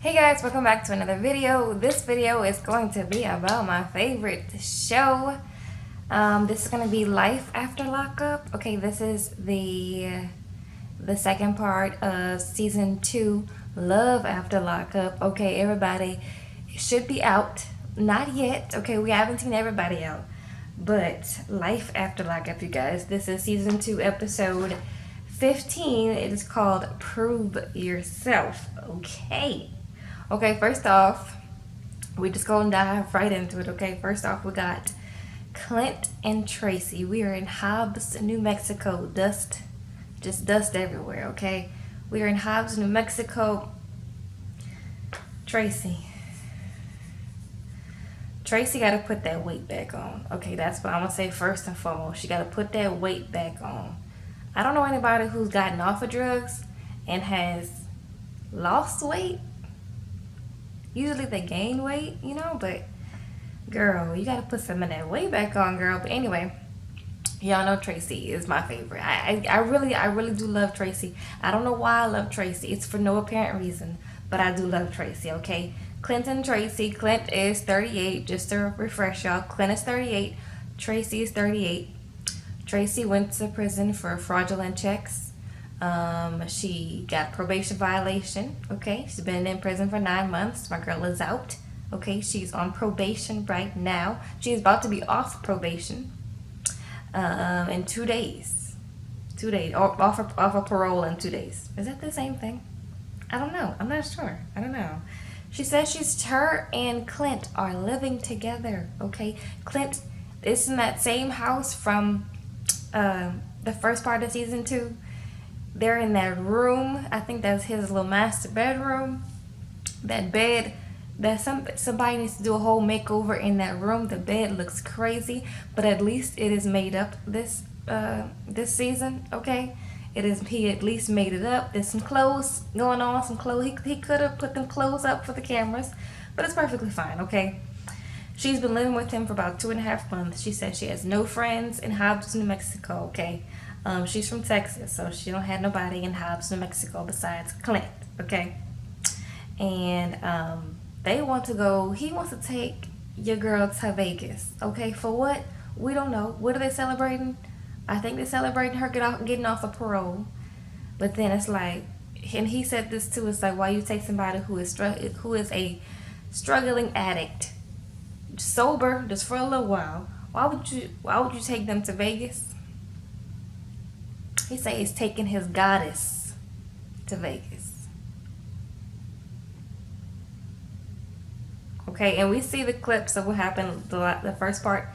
Hey guys, welcome back to another video. This video is going to be about my favorite show. This is going to be Life After Lockup. Okay, this is the second part of season 2, Love After Lockup. Okay, everybody, it should be out. Not yet. Okay, we haven't seen everybody out. But Life After Lockup, you guys. This is season 2, episode 15. It is called Prove Yourself. Okay, first off, we just gonna dive right into it, okay? First off, we got Clint and Tracy. We are in Hobbs, New Mexico. Dust everywhere, okay? We are in Hobbs, New Mexico. Tracy got to put that weight back on. Okay, that's what I'm gonna say first and foremost. She got to put that weight back on. I don't know anybody who's gotten off of drugs and has lost weight. Usually they gain weight, but girl, you gotta put some of that weight back on, girl. But anyway, y'all know Tracy is my favorite. I really do love Tracy. I don't know why I love Tracy. It's for no apparent reason, but I do love Tracy, okay? Clint and Tracy. Clint is 38, just to refresh y'all. Clint is 38, Tracy is 38. Tracy went to prison for fraudulent checks. She got probation violation. Okay, she's been in prison for 9 months. My girl is out. Okay, she's on probation right now. She's about to be off probation in 2 days. 2 days, or off of parole in 2 days. Is that the same thing? I don't know. I'm not sure. I don't know. She says her and Clint are living together. Okay, Clint is in that same house from the first part of season 2. They're in that room. I think that's his little master bedroom. That bed, somebody needs to do a whole makeover in that room. The bed looks crazy, but at least it is made up this season. Okay, he at least made it up. There's some clothes going on. Some clothes he could have put them clothes up for the cameras, but it's perfectly fine. Okay. She's been living with him for about 2.5 months. She says she has no friends in Hobbs, New Mexico. Okay. She's from Texas, so she don't have nobody in Hobbs, New Mexico besides Clint, okay? And he wants to take your girl to Vegas, okay? For what? We don't know. What are they celebrating? I think they're celebrating her getting off of parole. But then it's like, and he said this too, it's like, why you take somebody who is a struggling addict, sober, just for a little while, why would you take them to Vegas? He say he's taking his goddess to Vegas. Okay, and we see the clips of what happened the first part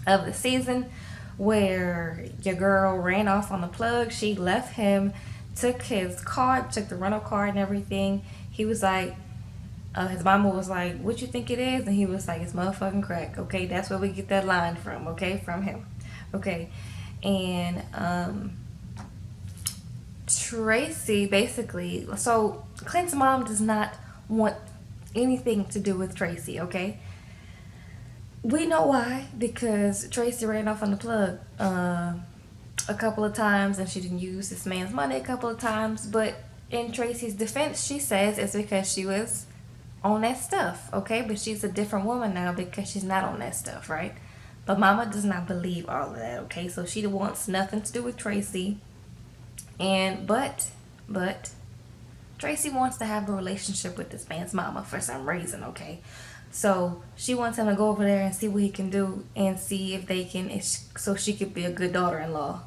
of the season, where your girl ran off on the plug. She left him, took his card, took the rental card and everything. He was like, his mama was like, what you think it is? And he was like, it's motherfucking crack. Okay, that's where we get that line from, okay, from him. Okay, and Tracy basically, so Clint's mom does not want anything to do with Tracy, okay? We know why, because Tracy ran off on the plug a couple of times, and she didn't use this man's money a couple of times, but in Tracy's defense, she says it's because she was on that stuff, okay? But she's a different woman now because she's not on that stuff, right? But mama does not believe all of that, okay? So she wants nothing to do with Tracy. But Tracy wants to have a relationship with this man's mama for some reason, okay? So she wants him to go over there and see what he can do and see if they can, so she could be a good daughter-in-law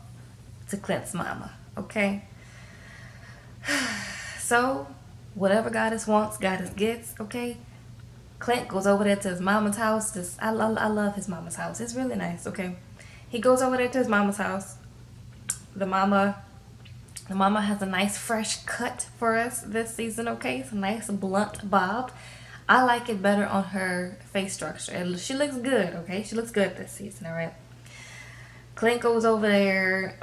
to Clint's mama, okay? So whatever Goddess wants, Goddess gets, okay? Clint goes over there to his mama's house. I love his mama's house. It's really nice, okay? He goes over there to his mama's house. The mama has a nice fresh cut for us this season, okay? It's a nice blunt bob. I like it better on her face structure. She looks good, okay? She looks good this season, all right? Clint goes over there.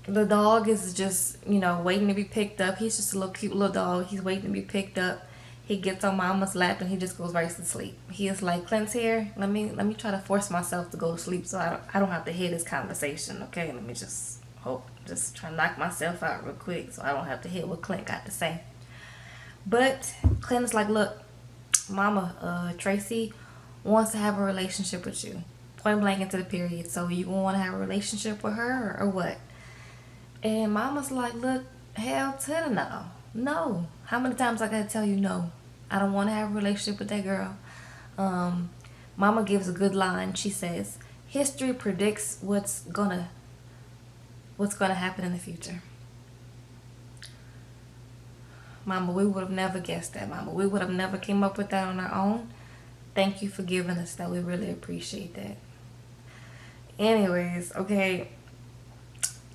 The dog is just, waiting to be picked up. He's just a little cute little dog. He's waiting to be picked up. He gets on mama's lap and he just goes right to sleep. He is like, Clint's here. Let me try to force myself to go to sleep so I don't have to hear this conversation, okay? Let me just try to knock myself out real quick so I don't have to hear what Clint got to say. But Clint is like, look, Mama, Tracy wants to have a relationship with you. Point blank into the period. So you gonna want to have a relationship with her or what? And Mama's like, look, hell to the no. No. How many times I gotta tell you no? I don't want to have a relationship with that girl. Mama gives a good line. She says, history predicts what's gonna happen in the future. Mama, we would have never guessed that, Mama. We would have never came up with that on our own. Thank you for giving us that. We really appreciate that. Anyways, okay.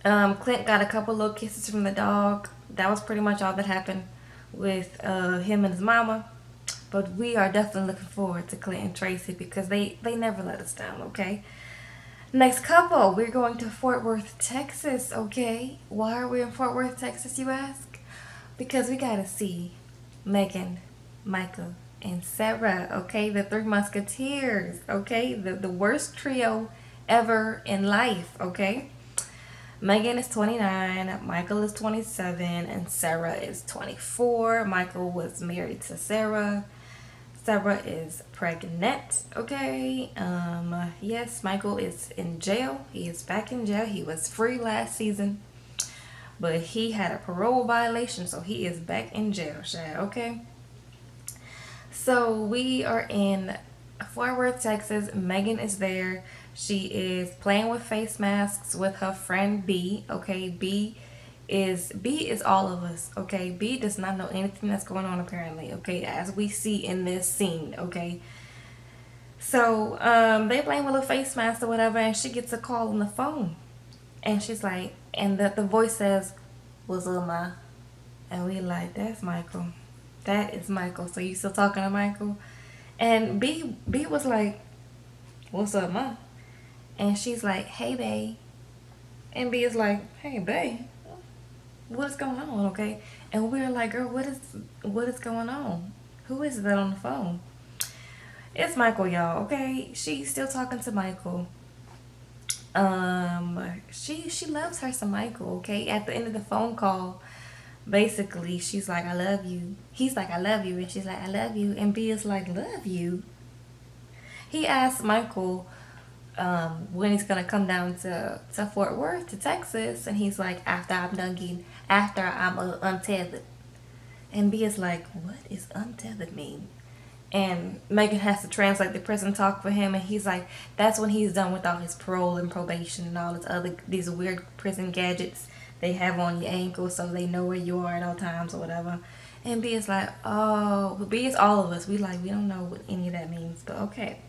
Clint got a couple little kisses from the dog. That was pretty much all that happened with him and his mama. But we are definitely looking forward to Clint and Tracy because they never let us down, okay? Next couple, we're going to Fort Worth, Texas, okay? Why are we in Fort Worth, Texas, you ask? Because we gotta see Megan, Michael, and Sarah, okay? The Three Musketeers, okay? The worst trio ever in life, okay? Megan is 29, Michael is 27, and Sarah is 24. Michael was married to Sarah. Sarah is pregnant, okay? Yes, Michael is in jail. He is back in jail. He was free last season, but he had a parole violation, so he is back in jail, okay? So we are in Fort Worth, Texas. Megan is there. She is playing with face masks with her friend B, okay? B is all of us, okay? B does not know anything that's going on apparently, okay? As we see in this scene, okay? So they playing with a face mask or whatever, and she gets a call on the phone, and she's like, and the voice says, "What's up, ma?" And we like, that's Michael. That is Michael. So you still talking to Michael? And B was like, "What's up, ma?" And she's like, "Hey, babe." And B is like, "Hey, babe, what's going on?" Okay. And we're like, "Girl, what is going on? Who is that on the phone?" It's Michael, y'all, okay? She's still talking to Michael. She loves her some Michael, okay? At the end of the phone call, basically she's like, "I love you." He's like, "I love you," and she's like, "I love you." And B is like, "Love you?" He asked Michael when he's gonna come down to Fort Worth, to Texas, and he's like, after I'm untethered. And B is like, "What is untethered mean?" And Megan has to translate the prison talk for him, and he's like, that's when he's done with all his parole and probation and all these weird prison gadgets they have on your ankle so they know where you are at all times or whatever. And B is like, oh, B is all of us. We don't know what any of that means, but okay.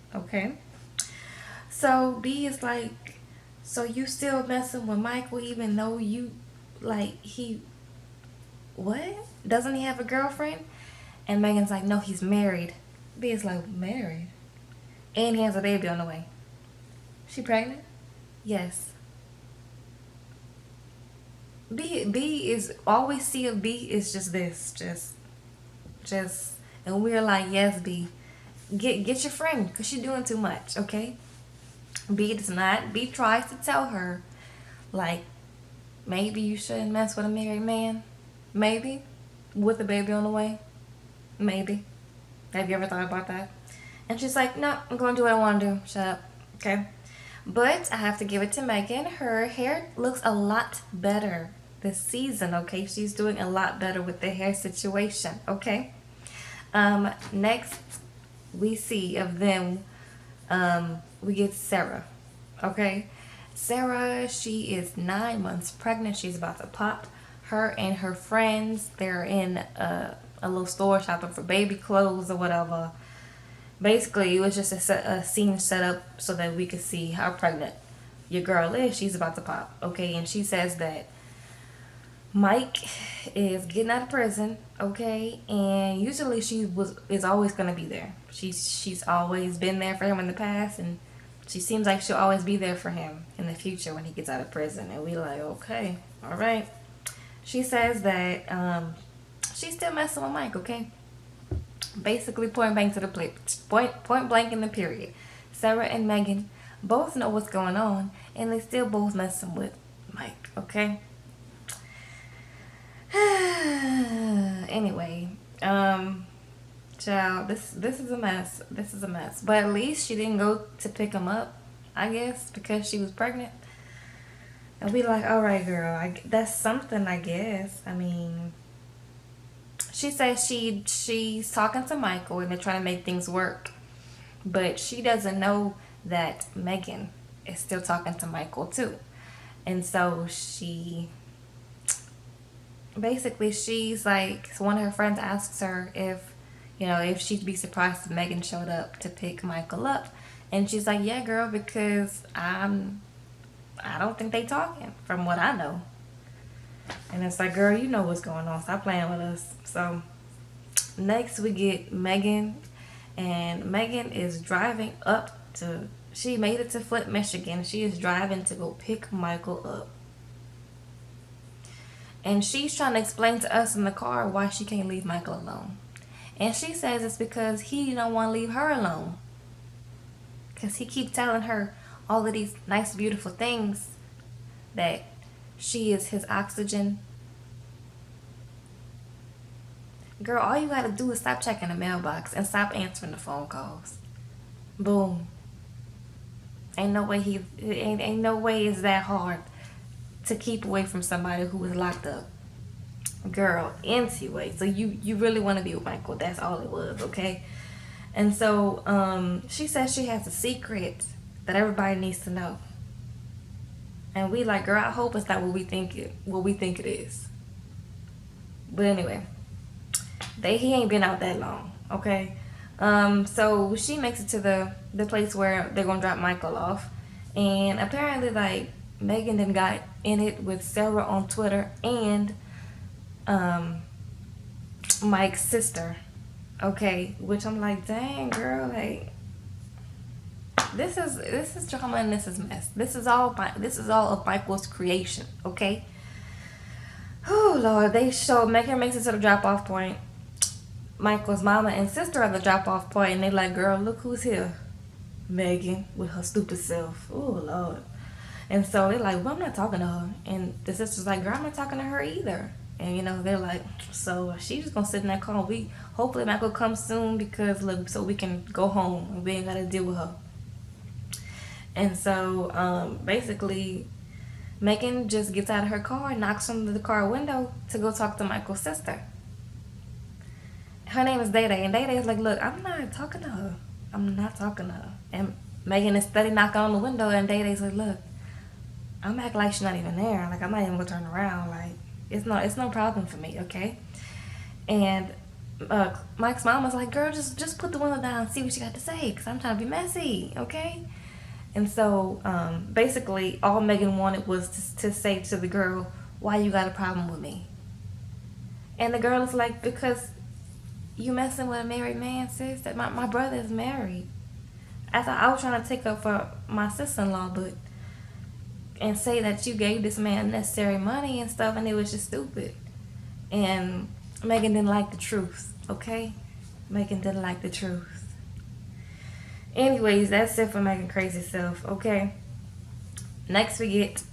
So B is like, so you still messing with Michael even though you, like, what? Doesn't he have a girlfriend? And Megan's like, no, he's married. B is like, married? And he has a baby on the way. She pregnant? Yes. B is, all we see of B is just this. Just, and we're like, yes, B. Get your friend, because she's doing too much, okay? B does not. B tries to tell her, like, maybe you shouldn't mess with a married man. Maybe. With a baby on the way. Maybe. Have you ever thought about that? And she's like, no, I'm going to do what I want to do. Shut up. Okay? But I have to give it to Megan. Her hair looks a lot better this season, okay? She's doing a lot better with the hair situation, okay? Next we see of them, we get Sarah, okay? Sarah, she is 9 months pregnant. She's about to pop. Her and her friends, they're in a little store shopping for baby clothes or whatever. Basically, it was just a scene set up so that we could see how pregnant your girl is. She's about to pop, okay? And she says that Mike is getting out of prison, okay? And usually is always gonna be there. She's always been there for him in the past, and she seems like she'll always be there for him in the future when he gets out of prison. And we like, okay, all right. She says that she's still messing with Mike, okay? Basically, point blank to the point blank in the period. Sarah and Megan both know what's going on, and they still both messing with Mike, okay? Anyway, Child, this is a mess. This is a mess. But at least she didn't go to pick him up, I guess, because she was pregnant. And we like, all right, girl, that's something, I guess. I mean, she says she's talking to Michael and they're trying to make things work, but she doesn't know that Megan is still talking to Michael too. And so she's like, so one of her friends asks her if she'd be surprised if Megan showed up to pick Michael up. And she's like, yeah, girl, because I don't think they talking from what I know. And it's like, girl, you know what's going on. Stop playing with us. So next we get Megan. And Megan is driving she made it to Flint, Michigan. She is driving to go pick Michael up. And she's trying to explain to us in the car why she can't leave Michael alone. And she says it's because he don't want to leave her alone. Because he keeps telling her all of these nice, beautiful things, that she is his oxygen. Girl, all you gotta do is stop checking the mailbox and stop answering the phone calls. Boom. Ain't no way it's that hard to keep away from somebody who is locked up. Girl, anyway, so you really want to be with Michael. That's all it was, okay? And so she says she has a secret that everybody needs to know. And we like, girl, I hope it's not what we think it is. But anyway, he ain't been out that long, okay? So she makes it to the place where they're gonna drop Michael off. And apparently, like, Megan then got in it with Sarah on Twitter and Mike's sister, okay? Which I'm like, dang, girl, like, this is drama and this is mess. This is all of Michael's creation, okay? Oh Lord, Megan makes it to the drop off point. Michael's mama and sister are the drop off point, and they like, girl, look who's here. Megan with her stupid self. Oh Lord. And so they're like, well, I'm not talking to her. And the sister's like, girl, I'm not talking to her either. And they're like, so she's just gonna sit in that car. Hopefully Michael comes soon, because look, so we can go home and we ain't gotta deal with her. And so basically Megan just gets out of her car and knocks on the car window to go talk to Michael's sister. Her name is Day Day, and Day Day is like, look, I'm not talking to her. I'm not talking to her. And Megan is steady knocking on the window, and Day Day's like, look, I'm acting like she's not even there. Like, I'm not even gonna turn around. Like, it's no problem for me, okay? And Mike's mom was like, girl, just put the window down and see what you got to say, because I'm trying to be messy, okay? And so basically all Megan wanted was to say to the girl, why you got a problem with me? And the girl is like, because you messing with a married man, sis. That my brother is married. I thought I was trying to take up for my sister-in-law, and say that you gave this man necessary money and stuff, and it was just stupid. And Megan didn't like the truth, okay? Megan didn't like the truth. Anyways, that's it for Megan Crazy Self, okay? Next we get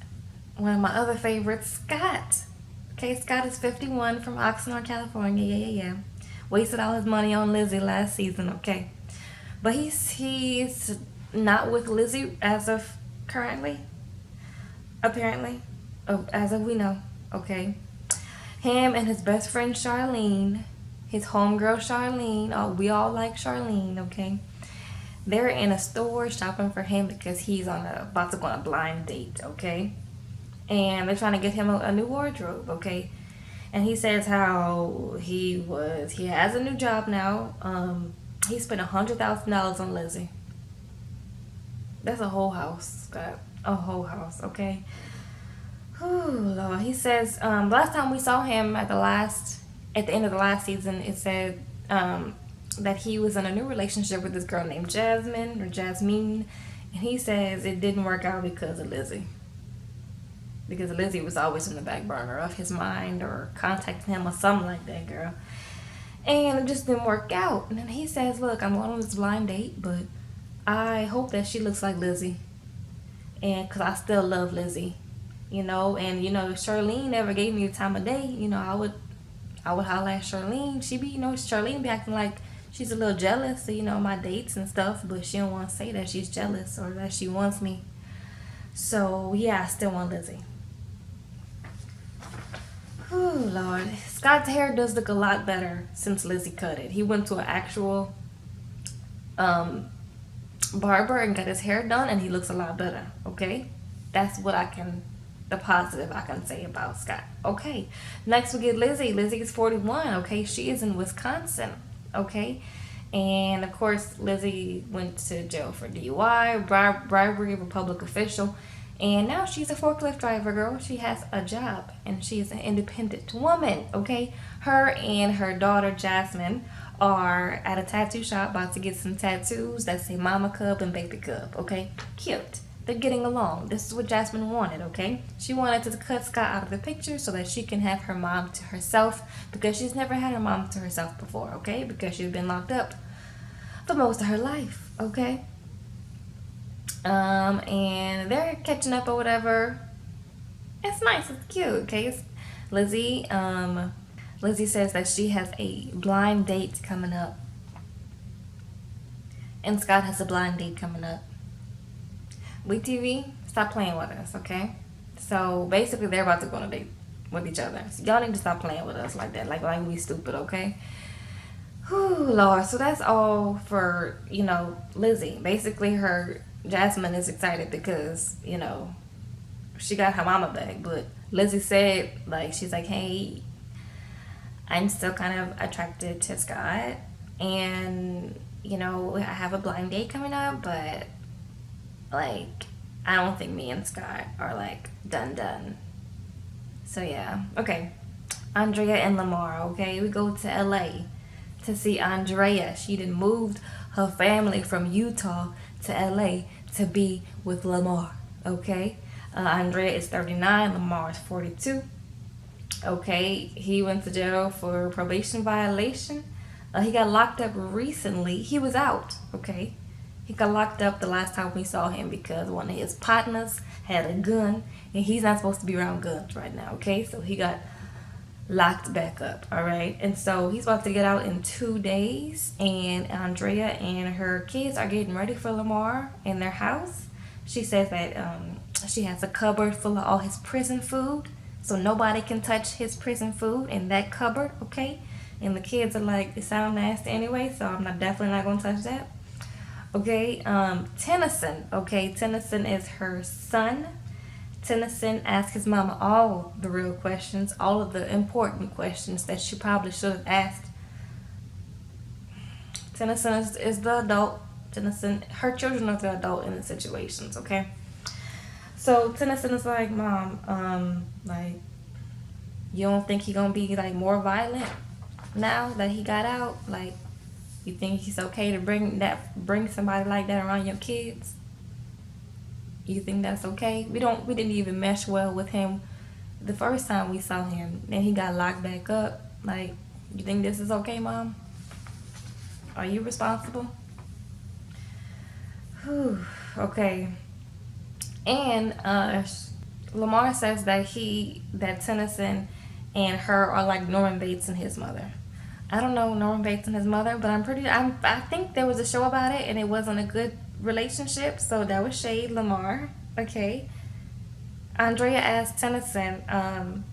one of my other favorites, Scott. Okay, Scott is 51 from Oxnard, California. Yeah. Wasted all his money on Lizzie last season, okay? But he's not with Lizzie as of currently, apparently, as of we know, okay? Him and his best friend Charlene, his homegirl Charlene, we all like Charlene, okay? They're in a store shopping for him because he's about to go on a blind date, okay? And they're trying to get him a new wardrobe, okay? And he says how he has a new job now. He spent $100,000 on Lizzie. That's a whole house, Scott. A whole house, okay? Oh Lord. He says last time we saw him at the end of the last season, it said that he was in a new relationship with this girl named Jasmine, and he says it didn't work out because of Lizzie. Because Lizzie was always in the back burner of his mind, or contacting him or something like that, girl. And it just didn't work out. And then he says, look, I'm going on this blind date, but I hope that she looks like Lizzie. And because I still love Lizzie, And, if Charlene ever gave me the time of day, I would holler at Charlene. Charlene be acting like she's a little jealous of, my dates and stuff, but she don't want to say that she's jealous or that she wants me. So yeah, I still want Lizzie. Oh Lord, Scott's hair does look a lot better since Lizzie cut it. He went to an actual barber and got his hair done, and he looks a lot better. Okay, that's the positive I can say about Scott. Okay, next we get Lizzie. Lizzie is 41. Okay, she is in Wisconsin. Okay, and of course Lizzie went to jail for DUI, bribery of a public official, and now she's a forklift driver, girl. She has a job and she is an independent woman. Okay, her and her daughter Jasmine are at a tattoo shop about to get some tattoos that say Mama Cub and Baby Cub. Okay, cute. They're getting along. This is what Jasmine wanted, okay? She wanted to cut Scott out of the picture so that she can have her mom to herself, because she's never had her mom to herself before, okay? Because she's been locked up for most of her life, okay? And they're catching up or whatever. It's nice. It's cute, okay? Lizzie says that she has a blind date coming up. And Scott has a blind date coming up. WeTV, stop playing with us, okay? So basically, they're about to go on a date with each other. So y'all need to stop playing with us like that, like we stupid, okay? Whew, Lord. So that's all for Lizzie. Basically, her Jasmine is excited because she got her mama back, but Lizzie said she's like, hey, I'm still kind of attracted to Scott, and I have a blind date coming up, but I don't think me and Scott are done. So yeah, okay. Andrea and Lamar, okay? We go to LA to see Andrea. She done moved her family from Utah to LA to be with Lamar, okay? Andrea is 39, Lamar is 42. Okay, he went to jail for probation violation. He got locked up recently. He was out, okay? He got locked up the last time we saw him because one of his partners had a gun, and he's not supposed to be around guns right now, okay? So he got locked back up, all right? And so he's about to get out in 2 days, and Andrea and her kids are getting ready for Lamar in their house. She says that she has a cupboard full of all his prison food, so nobody can touch his prison food in that cupboard, okay? And the kids are like, it sounds nasty anyway, so I'm definitely not gonna touch that. Okay, Tennyson. Okay, Tennyson is her son. Tennyson asked his mama all the real questions, all of the important questions that she probably should have asked. Tennyson is the adult. Tennyson, her children are the adult in the situations, okay? So Tennyson is like, Mom, you don't think he gonna be more violent now that he got out? You think it's okay to bring somebody like that around your kids? You think that's okay? We didn't even mesh well with him the first time we saw him. Then he got locked back up. You think this is okay, Mom? Are you responsible? Whew, okay. And Lamar says that Tennyson and her are like Norman Bates and his mother. I don't know Norman Bates and his mother, but I think there was a show about it and it wasn't a good relationship, so that was shade, Lamar. Okay. Andrea asked Tennyson,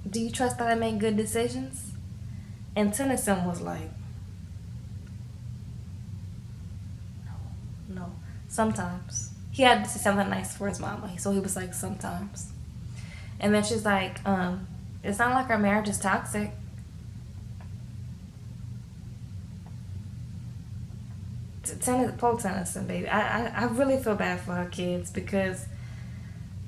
do you trust that I make good decisions? And Tennyson was like, no, sometimes. He had to say something nice for his mama, so he was like, sometimes. And then she's like, it's not like our marriage is toxic. Poor Tennyson, baby. I really feel bad for her kids because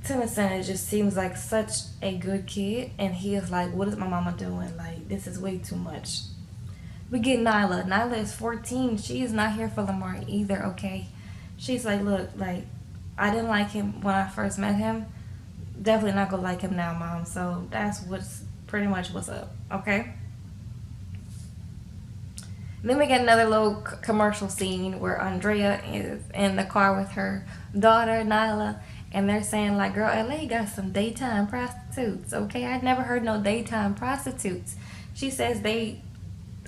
Tennyson, it just seems like such a good kid, and he is like, what is my mama doing? This is way too much. We get Nyla. Nyla is 14. She is not here for Lamar either, okay? She's like, look, I didn't like him when I first met him. Definitely not gonna like him now, Mom. So that's pretty much what's up, okay? Then we get another little commercial scene where Andrea is in the car with her daughter, Nyla, and they're saying, girl, LA got some daytime prostitutes, okay? I'd never heard no daytime prostitutes. She says they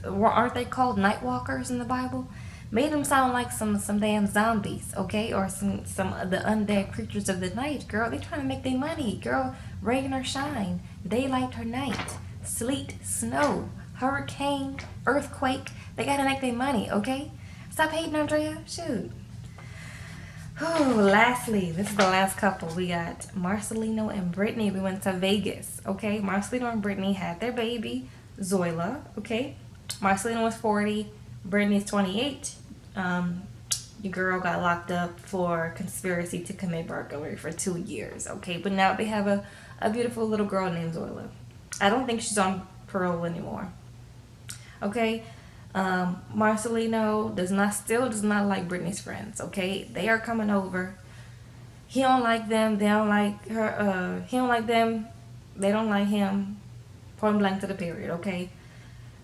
aren't they called night walkers in the Bible? Made them sound like some damn zombies, okay, or some of the undead creatures of the night. Girl, they trying to make their money. Girl, rain or shine, daylight or night, sleet, snow, hurricane, earthquake. They gotta make their money, okay? Stop hating, Andrea. Shoot. Lastly, this is the last couple. We got Marcelino and Brittany. We went to Vegas, okay? Marcelino and Brittany had their baby, Zoila, okay? Marcelino was 40, Brittany's 28. Your girl got locked up for conspiracy to commit burglary for 2 years, okay? But now they have a beautiful little girl named Zoila. I don't think she's on parole anymore, okay? Marcelino does not like Brittany's friends, okay? They are coming over. He don't like them. They don't like her. He don't like them. They don't like him. Point blank to the period, okay?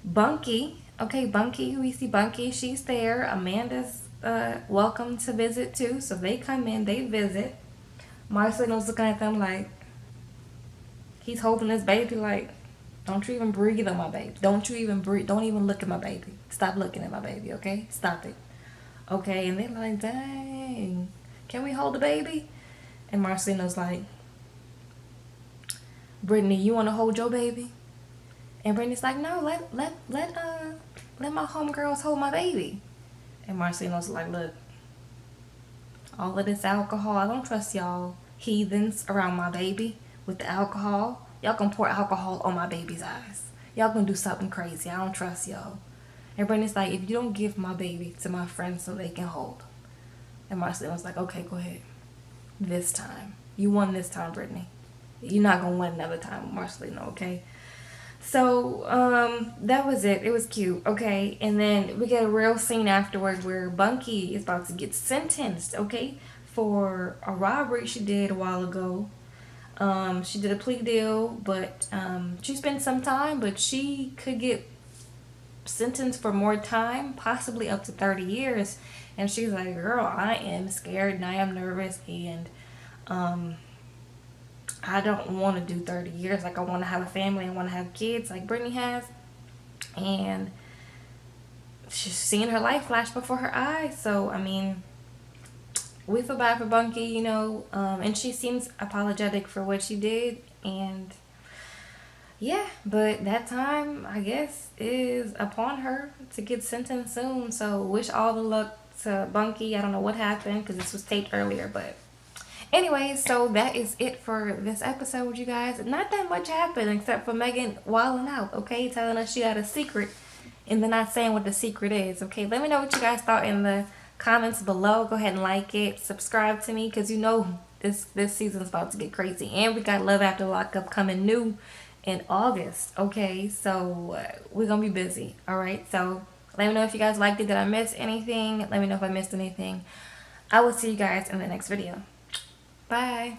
Bunky, okay, Bunky, we see Bunky. She's there. Amanda's welcome to visit too. So they come in, they visit. Marcelino's looking at them like, he's holding his baby like, don't you even breathe on my baby. Don't you even breathe. Don't even look at my baby. Stop looking at my baby, okay? Stop it. Okay, and they're like, dang, can we hold the baby? And Marcelino's like, Brittany, you want to hold your baby? And Brittany's like, no, let my homegirls hold my baby. And Marcelino's like, look, all of this alcohol, I don't trust y'all heathens around my baby with the alcohol. Y'all gonna pour alcohol on my baby's eyes. Y'all gonna do something crazy. I don't trust y'all. And Brittany's like, if you don't give my baby to my friends so they can hold. And Marcelino's like, okay, go ahead. This time. You won this time, Brittany. You're not gonna win another time, Marcelino, okay? So, that was it. It was cute, okay? And then we get a real scene afterward where Bunky is about to get sentenced, okay? For a robbery she did a while ago. She did a plea deal, but she spent some time, but she could get sentenced for more time, possibly up to 30 years. And she's like, girl, I am scared and I am nervous, and I don't want to do 30 years. Like, I want to have a family. I want to have kids like Brittany has. And she's seeing her life flash before her eyes. So, I mean, we feel bad for Bunky, you know. And she seems apologetic for what she did. And, yeah. But that time, I guess, is upon her to get sentenced soon. So, wish all the luck to Bunky. I don't know what happened because this was taped earlier, but anyways, so that is it for this episode, you guys. Not that much happened except for Megan wilding out, okay? Telling us she had a secret and then not saying what the secret is, okay? Let me know what you guys thought in the comments below. Go ahead and like it. Subscribe to me because you know this season's about to get crazy. And we got Love After Lockup coming new in August, okay? So we're going to be busy, all right? So let me know if you guys liked it. Did I miss anything? Let me know if I missed anything. I will see you guys in the next video. Bye.